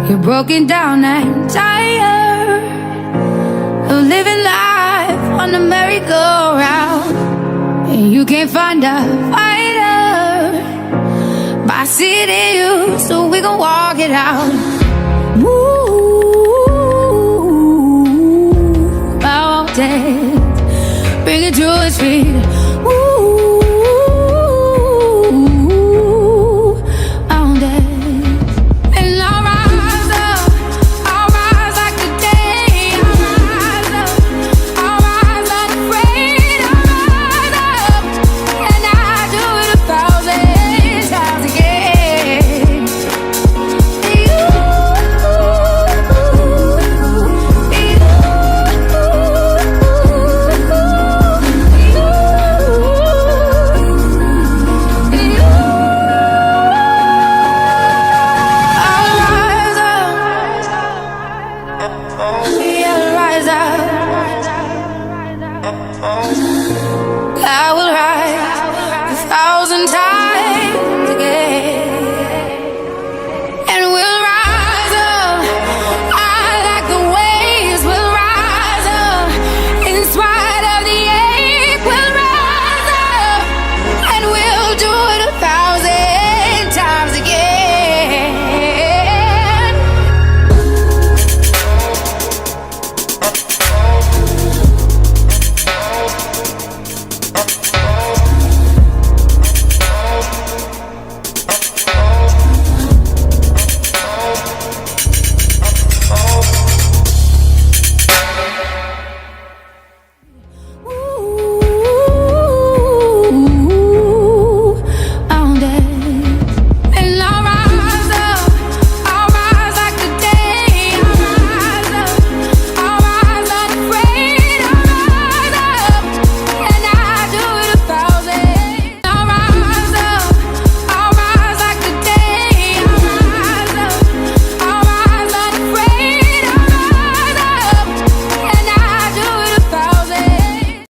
You're broken down and tired of living life on the merry-go-round, and you can't find a fighter, but I see it in you, so we gon' walk it out. Move mountains, bring it to his feet. I will rise 1,000 times.